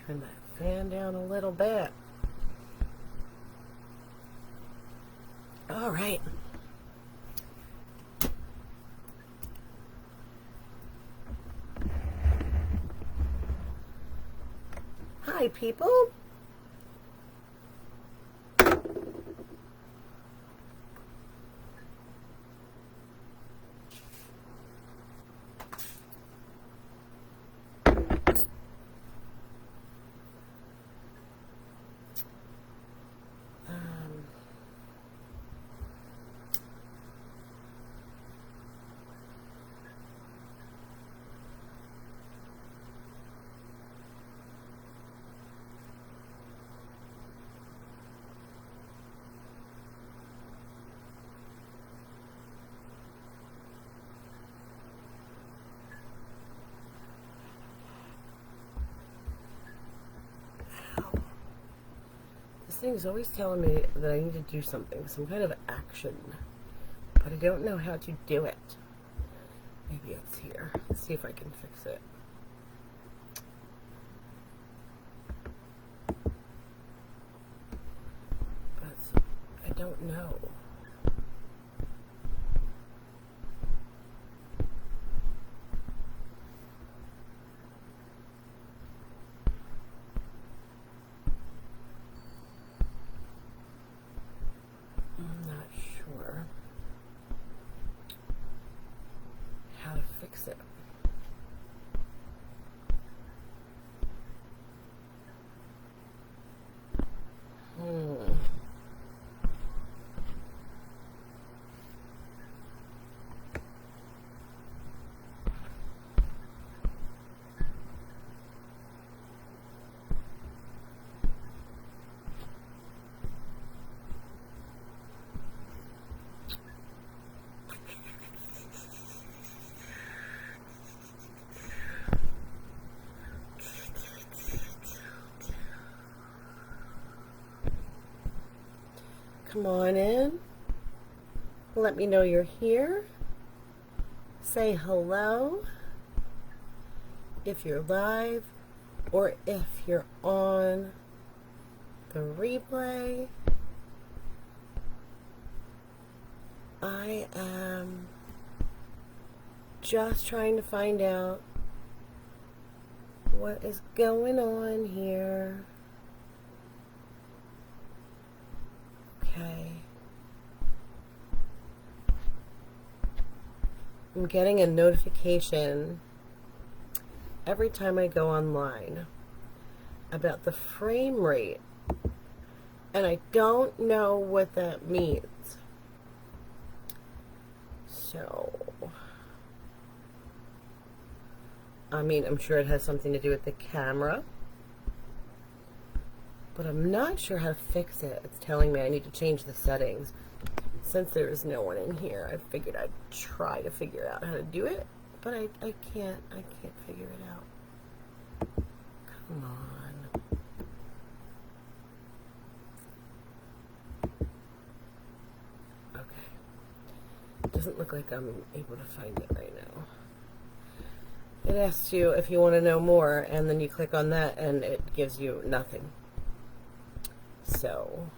Turn that fan down a little bit. All right. Hi, people. This thing's always telling me that I need to do something, some kind of action, but I don't know how to do it. Maybe it's here. Let's see if I can fix it. But I don't know. I'm not sure how to fix it. Come on in. Let me know you're here. Say hello if you're live or if you're on the replay. I am just trying to find out what is going on here. Okay. I'm getting a notification every time I go online about the frame rate, and I don't know what that means. So, I mean, I'm sure it has something to do with the camera, but I'm not sure how to fix it. It's telling me I need to change the settings. Since there is no one in here, I figured I'd try to figure out how to do it, but I can't figure it out. Come on. Okay. It doesn't look like I'm able to find it right now. It asks you if you want to know more, and then you click on that and it gives you nothing. So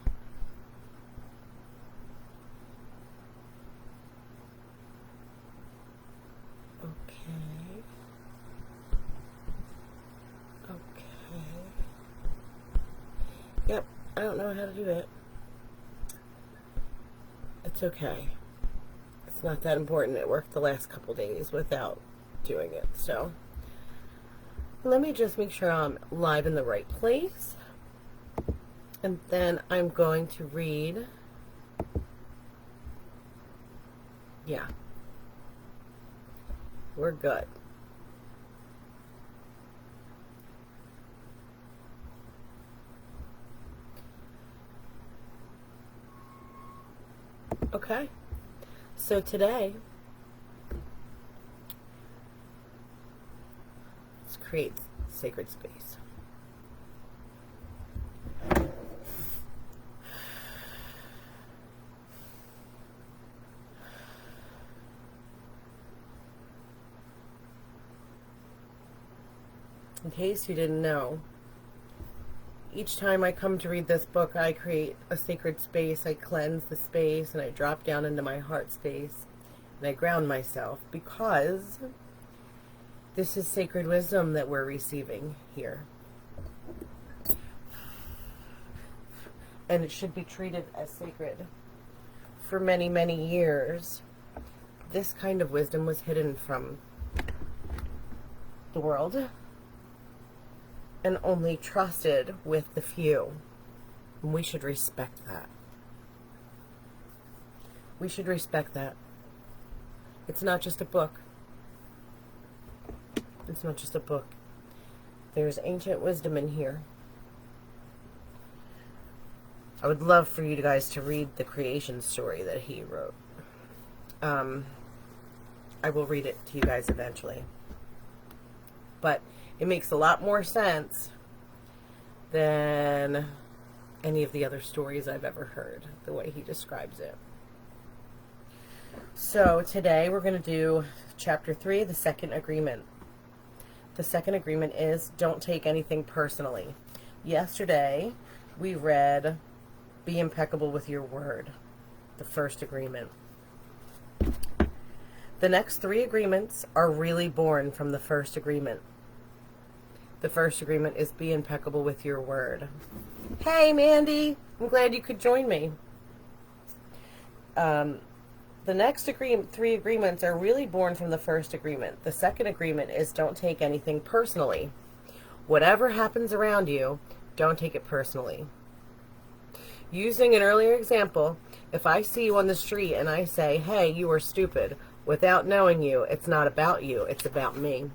yep, I don't know how to do it. It's okay. It's not that important. It worked the last couple days without doing it. So let me just make sure I'm live in the right place. And then I'm going to read. Yeah. We're good. Okay, so today, let's create sacred space. In case you didn't know, each time I come to read this book, I create a sacred space. I cleanse the space and I drop down into my heart space and I ground myself, because this is sacred wisdom that we're receiving here. And it should be treated as sacred. For many, many years, this kind of wisdom was hidden from the world and only trusted with the few. And we should respect that. We should respect that. It's not just a book. It's not just a book. There's ancient wisdom in here. I would love for you guys to read the creation story that he wrote. I will read it to you guys eventually. But it makes a lot more sense than any of the other stories I've ever heard, the way he describes it. So today we're going to do chapter 3, the second agreement. The second agreement is don't take anything personally. Yesterday we read be impeccable with your word, the first agreement. The next 3 agreements are really born from the first agreement. The first agreement is be impeccable with your word. Hey, Mandy, I'm glad you could join me. The next 3 agreements are really born from the first agreement. The second agreement is don't take anything personally. Whatever happens around you, don't take it personally. Using an earlier example, if I see you on the street and I say, hey, you are stupid, without knowing you, it's not about you, it's about me.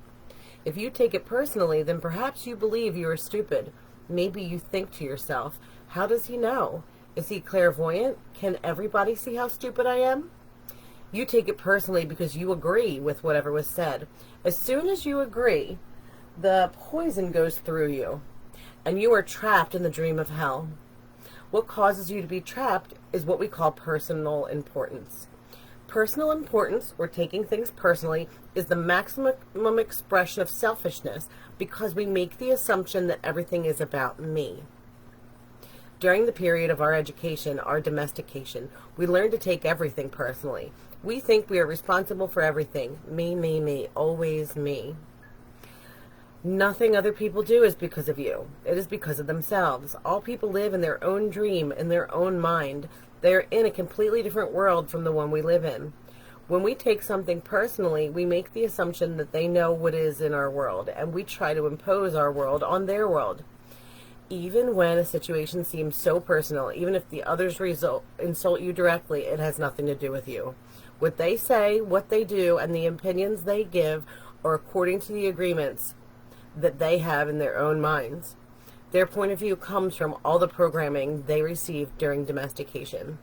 If you take it personally, then perhaps you believe you are stupid. Maybe you think to yourself, how does he know? Is he clairvoyant? Can everybody see how stupid I am? You take it personally because you agree with whatever was said. As soon as you agree, the poison goes through you, and you are trapped in the dream of hell. What causes you to be trapped is what we call personal importance. Personal importance, or taking things personally, is the maximum expression of selfishness because we make the assumption that everything is about me. During the period of our education, our domestication, we learn to take everything personally. We think we are responsible for everything. Me, always me. Nothing other people do is because of you. It is because of themselves. All people live in their own dream, in their own mind. They are in a completely different world from the one we live in. When we take something personally, we make the assumption that they know what is in our world, and we try to impose our world on their world. Even when a situation seems so personal, even if the others insult you directly, it has nothing to do with you. What they say, what they do, and the opinions they give are according to the agreements that they have in their own minds. Their point of view comes from all the programming they received during domestication.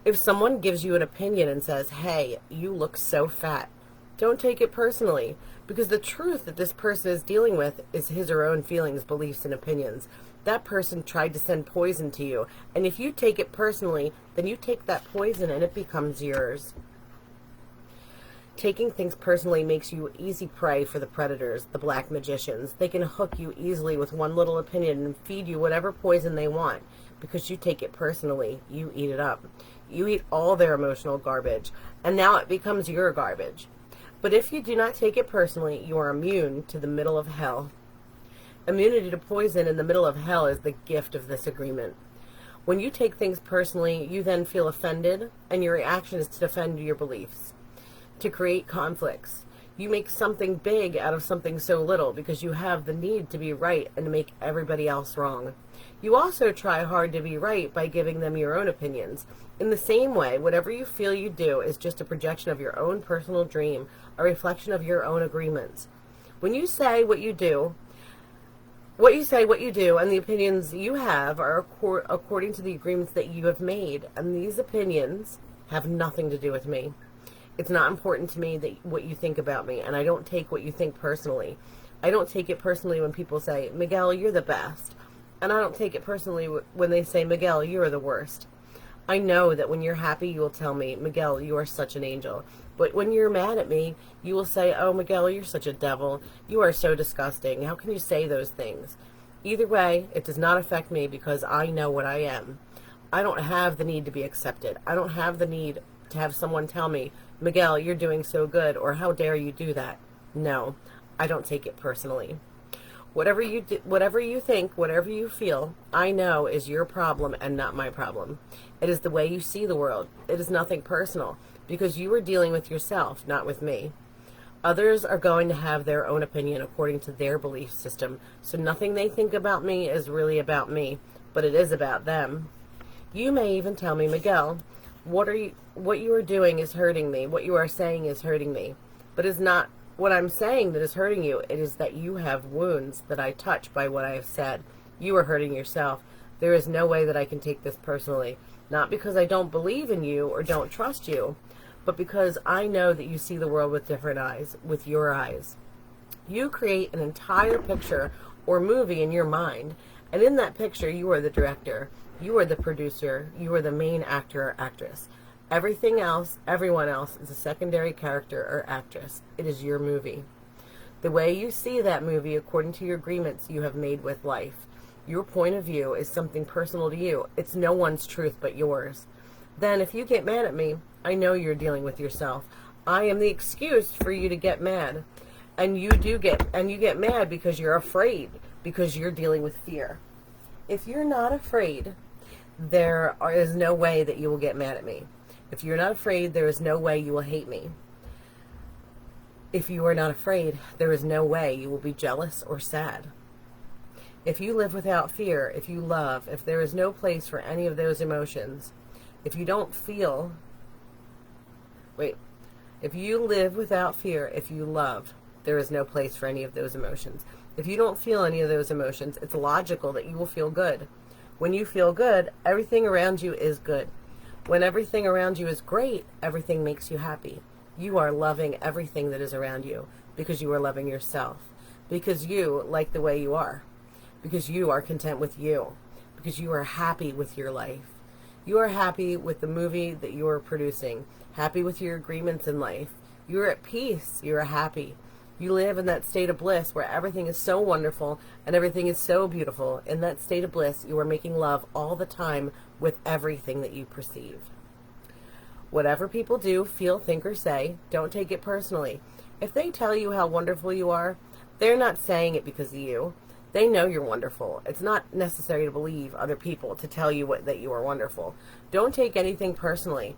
If someone gives you an opinion and says, hey, you look so fat, don't take it personally, because the truth that this person is dealing with is his or her own feelings, beliefs, and opinions. That person tried to send poison to you, and if you take it personally, then you take that poison and it becomes yours. Taking things personally makes you easy prey for the predators, the black magicians. They can hook you easily with one little opinion and feed you whatever poison they want. Because you take it personally, you eat it up. You eat all their emotional garbage, and now it becomes your garbage. But if you do not take it personally, you are immune to the middle of hell. Immunity to poison in the middle of hell is the gift of this agreement. When you take things personally, you then feel offended, and your reaction is to defend your beliefs, to create conflicts. You make something big out of something so little because you have the need to be right and to make everybody else wrong. You also try hard to be right by giving them your own opinions. In the same way, whatever you feel you do is just a projection of your own personal dream, a reflection of your own agreements. When you say what you do, and the opinions you have are according to the agreements that you have made, and these opinions have nothing to do with me. It's not important to me that what you think about me, and I don't take what you think personally. I don't take it personally when people say, Miguel, you're the best. And I don't take it personally when they say, Miguel, you're the worst. I know that when you're happy, you will tell me, Miguel, you are such an angel. But when you're mad at me, you will say, oh, Miguel, you're such a devil. You are so disgusting. How can you say those things? Either way, it does not affect me because I know what I am. I don't have the need to be accepted. I don't have the need to have someone tell me, Miguel, you're doing so good, or how dare you do that. No, I don't take it personally. Whatever you do, whatever you think, whatever you feel, I know is your problem and not my problem. It is the way you see the world. It is nothing personal because you are dealing with yourself, not with me. Others are going to have their own opinion according to their belief system, so nothing they think about me is really about me, but it is about them. You may even tell me, Miguel, what you are doing is hurting me. What you are saying is hurting me. But it's not what I'm saying that is hurting you. It is that you have wounds that I touch by what I have said. You are hurting yourself. There is no way that I can take this personally. Not because I don't believe in you or don't trust you, but because I know that you see the world with different eyes, with your eyes. You create an entire picture or movie in your mind, and in that picture you are the director, you are the producer, you are the main actor or actress. Everything else, everyone else is a secondary character or actress. It is your movie. The way you see that movie according to your agreements you have made with life. Your point of view is something personal to you. It's no one's truth but yours. Then if you get mad at me, I know you're dealing with yourself. I am the excuse for you to get mad. And you get mad because you're afraid, because you're dealing with fear. If you're not afraid, there is no way that you will get mad at me. If you're not afraid, there is no way you will hate me. If you are not afraid, there is no way you will be jealous or sad. If you live without fear, if you love, if there is no place for any of those emotions, if you live without fear, if you love, there is no place for any of those emotions. If you don't feel any of those emotions, it's logical that you will feel good. When you feel good, everything around you is good. When everything around you is great, everything makes you happy. You are loving everything that is around you because you are loving yourself, because you like the way you are, because you are content with you, because you are happy with your life. You are happy with the movie that you are producing, happy with your agreements in life. You are at peace. You are happy. You live in that state of bliss where everything is so wonderful and everything is so beautiful. In that state of bliss, you are making love all the time with everything that you perceive. Whatever people do, feel, think, or say, don't take it personally. If they tell you how wonderful you are, they're not saying it because of you. They know you're wonderful. It's not necessary to believe other people to tell you that you are wonderful. Don't take anything personally.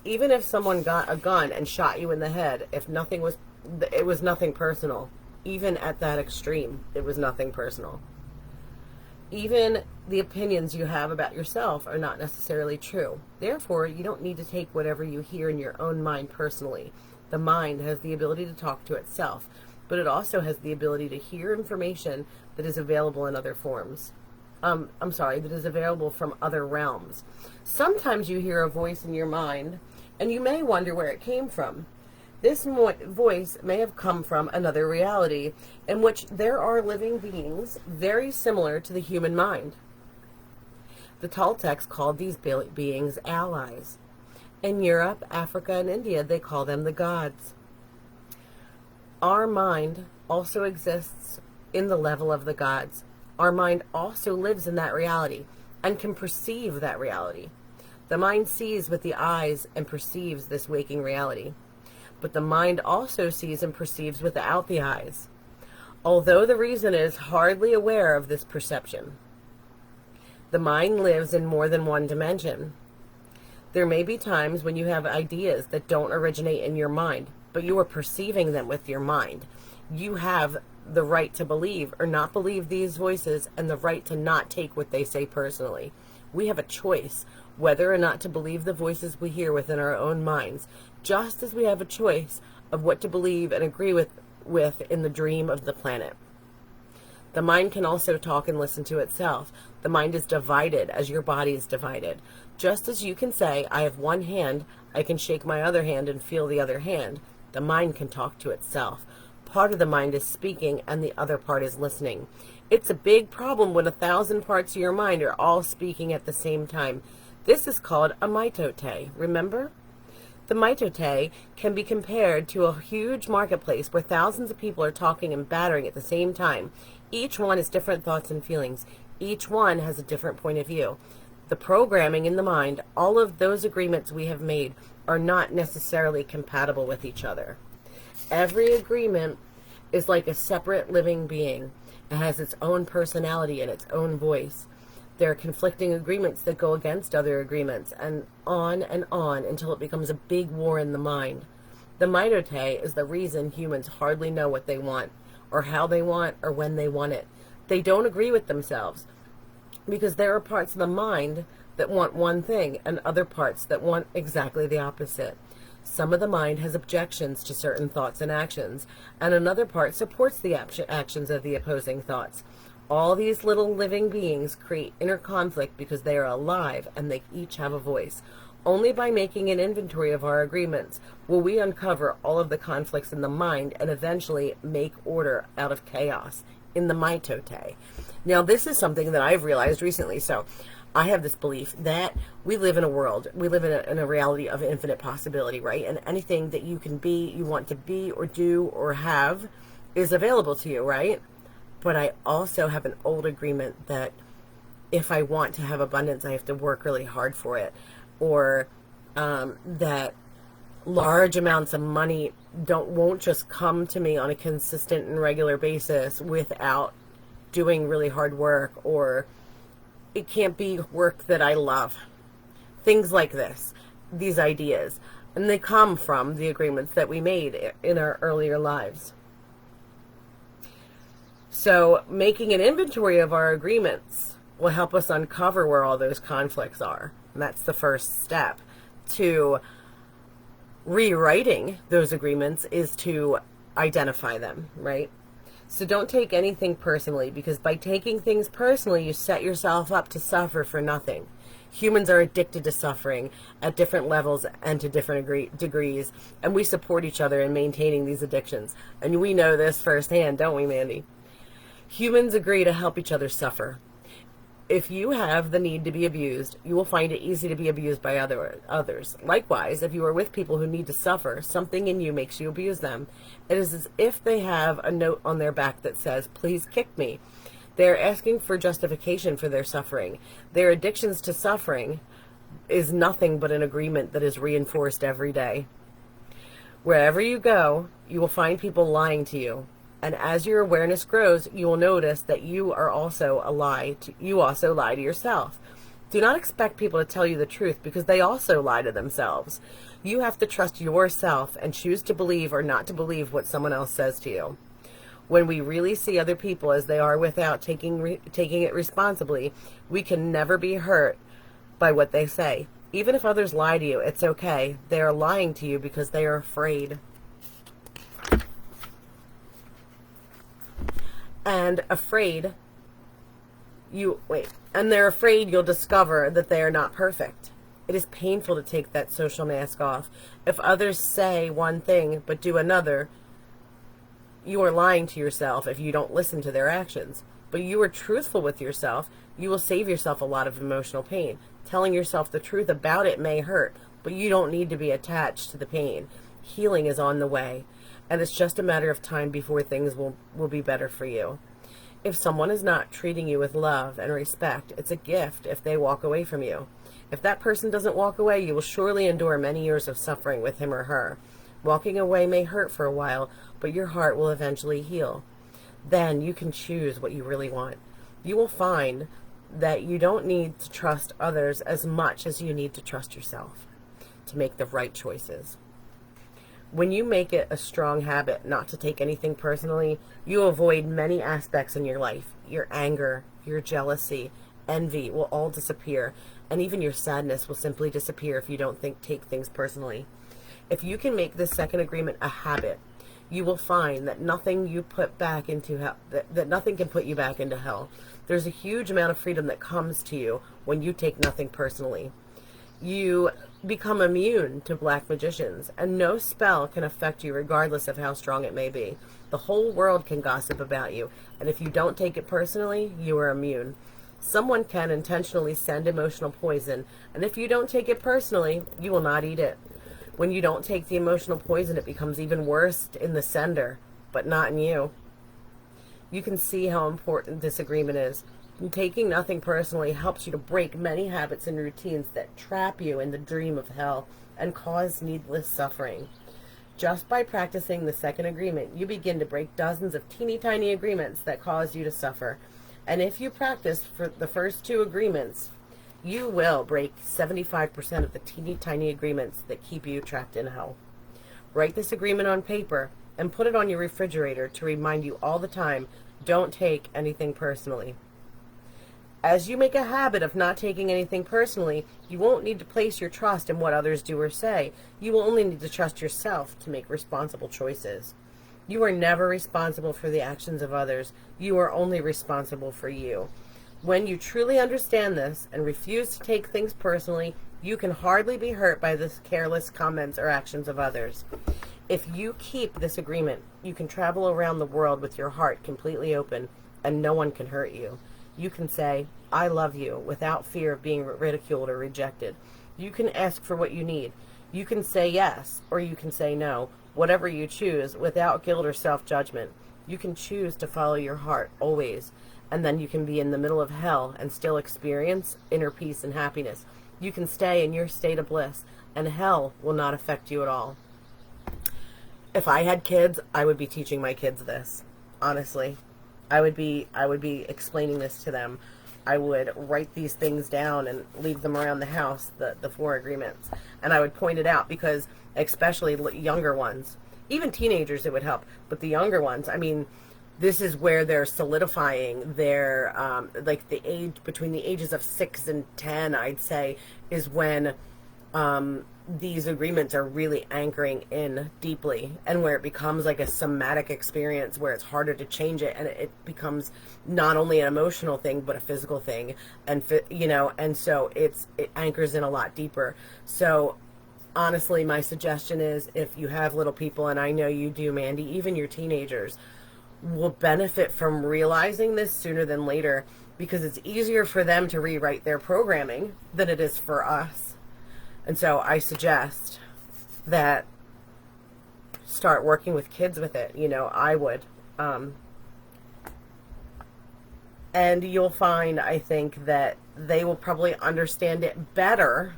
Even if someone got a gun and shot you in the head, it was nothing personal. Even at that extreme, it was nothing personal. Even the opinions you have about yourself are not necessarily true. Therefore, you don't need to take whatever you hear in your own mind personally. The mind has the ability to talk to itself, but it also has the ability to hear information that is available in other forms. That is available from other realms. Sometimes you hear a voice in your mind, and you may wonder where it came from. This voice may have come from another reality in which there are living beings very similar to the human mind. The Toltecs called these beings allies. In Europe, Africa, and India, they call them the gods. Our mind also exists in the level of the gods. Our mind also lives in that reality and can perceive that reality. The mind sees with the eyes and perceives this waking reality. But the mind also sees and perceives without the eyes, although the reason is hardly aware of this perception. The mind lives in more than one dimension. There may be times when you have ideas that don't originate in your mind, but you are perceiving them with your mind. You have the right to believe or not believe these voices and the right to not take what they say personally. We have a choice whether or not to believe the voices we hear within our own minds, just as we have a choice of what to believe and agree with in the dream of the planet. The mind can also talk and listen to itself. The mind is divided as your body is divided. Just as you can say, I have one hand, I can shake my other hand and feel the other hand. The mind can talk to itself. Part of the mind is speaking and the other part is listening. It's a big problem when 1,000 parts of your mind are all speaking at the same time. This is called a mitote, remember? The mitote can be compared to a huge marketplace where thousands of people are talking and battering at the same time. Each one is different thoughts and feelings. Each one has a different point of view. The programming in the mind, all of those agreements we have made are not necessarily compatible with each other. Every agreement is like a separate living being. It has its own personality and its own voice. There are conflicting agreements that go against other agreements, and on until it becomes a big war in the mind. The mitote is the reason humans hardly know what they want, or how they want, or when they want it. They don't agree with themselves, because there are parts of the mind that want one thing, and other parts that want exactly the opposite. Some of the mind has objections to certain thoughts and actions, and another part supports the actions of the opposing thoughts. All these little living beings create inner conflict because they are alive and they each have a voice. Only by making an inventory of our agreements will we uncover all of the conflicts in the mind and eventually make order out of chaos in the mitote. Now, this is something that I've realized recently. So I have this belief that we live in a world, we live in a reality of infinite possibility, right? And anything that you can be, you want to be or do or have is available to you, right? But I also have an old agreement that if I want to have abundance, I have to work really hard for it. Or that large amounts of money won't just come to me on a consistent and regular basis without doing really hard work, or it can't be work that I love. Things like this, these ideas. And they come from the agreements that we made in our earlier lives. So making an inventory of our agreements will help us uncover where all those conflicts are. And that's the first step to rewriting those agreements, is to identify them, right? So don't take anything personally, because by taking things personally, you set yourself up to suffer for nothing. Humans are addicted to suffering at different levels and to different degrees, and we support each other in maintaining these addictions. And we know this firsthand, don't we, Mandy? Humans agree to help each other suffer. If you have the need to be abused, you will find it easy to be abused by others. Likewise, if you are with people who need to suffer, something in you makes you abuse them. It is as if they have a note on their back that says, "Please kick me." They are asking for justification for their suffering. Their addictions to suffering is nothing but an agreement that is reinforced every day. Wherever you go, you will find people lying to you. And as your awareness grows, you will notice that you also lie to yourself. Do not expect people to tell you the truth, because they also lie to themselves. You have to trust yourself and choose to believe or not to believe what someone else says to you. When we really see other people as they are without taking it responsibly, we can never be hurt by what they say. Even if others lie to you, it's okay. They are lying to you because they are afraid. And they're afraid you'll discover that they are not perfect. It is painful to take that social mask off. If others say one thing but do another, you are lying to yourself if you don't listen to their actions. But you are truthful with yourself, you will save yourself a lot of emotional pain. Telling yourself the truth about it may hurt, but you don't need to be attached to the pain. Healing is on the way, and it's just a matter of time before things will be better for you. If someone is not treating you with love and respect, it's a gift if they walk away from you. If that person doesn't walk away, you will surely endure many years of suffering with him or her. Walking away may hurt for a while, but your heart will eventually heal. Then you can choose what you really want. You will find that you don't need to trust others as much as you need to trust yourself to make the right choices. When you make it a strong habit not to take anything personally, you avoid many aspects in your life. Your anger, your jealousy, envy will all disappear, and even your sadness will simply disappear if you don't take things personally. If you can make this second agreement a habit, you will find that nothing you put back into hell, that nothing can put you back into hell. There's a huge amount of freedom that comes to you when you take nothing personally. You become immune to black magicians, and no spell can affect you regardless of how strong it may be. The whole world can gossip about you, and if you don't take it personally, you are immune. Someone can intentionally send emotional poison, and if you don't take it personally, you will not eat it. When you don't take the emotional poison, it becomes even worse in the sender, but not in you. You can see how important this agreement is. And taking nothing personally helps you to break many habits and routines that trap you in the dream of hell and cause needless suffering. Just by practicing the second agreement, you begin to break dozens of teeny tiny agreements that cause you to suffer. And if you practice for the first two agreements, you will break 75% of the teeny tiny agreements that keep you trapped in hell. Write this agreement on paper and put it on your refrigerator to remind you all the time, don't take anything personally. As you make a habit of not taking anything personally, you won't need to place your trust in what others do or say. You will only need to trust yourself to make responsible choices. You are never responsible for the actions of others. You are only responsible for you. When you truly understand this and refuse to take things personally, you can hardly be hurt by the careless comments or actions of others. If you keep this agreement, you can travel around the world with your heart completely open, and no one can hurt you. You can say, I love you, without fear of being ridiculed or rejected. You can ask for what you need. You can say yes, or you can say no, whatever you choose, without guilt or self-judgment. You can choose to follow your heart, always, and then you can be in the middle of hell and still experience inner peace and happiness. You can stay in your state of bliss, and hell will not affect you at all. If I had kids, I would be teaching my kids this, honestly. I would be explaining this to them. I would write these things down and leave them around the house, the four agreements. And I would point it out because especially younger ones, even teenagers it would help, but the younger ones, I mean, this is where they're solidifying their, like the age, between the ages of 6 and 10, I'd say, is when these agreements are really anchoring in deeply, and where it becomes like a somatic experience where it's harder to change it, and it becomes not only an emotional thing but a physical thing, and and so it anchors in a lot deeper. So honestly, my suggestion is, if you have little people, and I know you do, Mandy, even your teenagers will benefit from realizing this sooner than later, because it's easier for them to rewrite their programming than it is for us. And so I suggest that start working with kids with it. I would. And you'll find, I think, that they will probably understand it better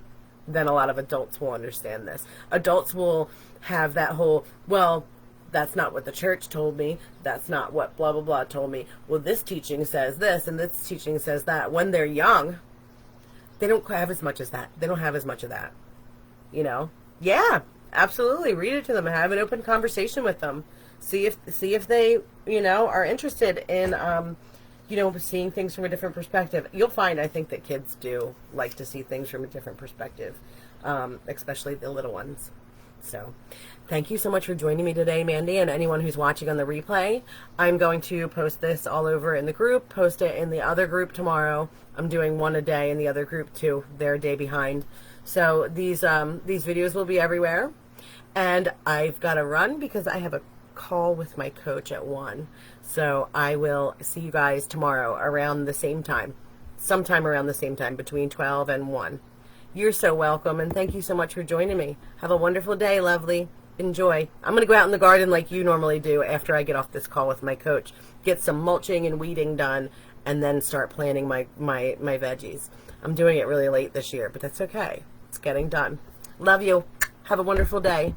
than a lot of adults will understand this. Adults will have that whole, well, that's not what the church told me. That's not what blah, blah, blah told me. Well, this teaching says this and this teaching says that. When they're young, they don't have as much as that. They don't have as much of that, Yeah, absolutely. Read it to them. Have an open conversation with them. See if they, are interested in, seeing things from a different perspective. You'll find, I think, that kids do like to see things from a different perspective, especially the little ones. So thank you so much for joining me today, Mandy, and anyone who's watching on the replay. I'm going to post this all over in the group, post it in the other group tomorrow. I'm doing one a day in the other group too. They're a day behind. So these videos will be everywhere. And I've got to run because I have a call with my coach at 1. So I will see you guys tomorrow around the same time. Sometime around the same time, between 12 and 1. You're so welcome, and thank you so much for joining me. Have a wonderful day, lovely. Enjoy. I'm going to go out in the garden like you normally do after I get off this call with my coach. Get some mulching and weeding done, and then start planting my veggies. I'm doing it really late this year, but that's okay. It's getting done. Love you. Have a wonderful day.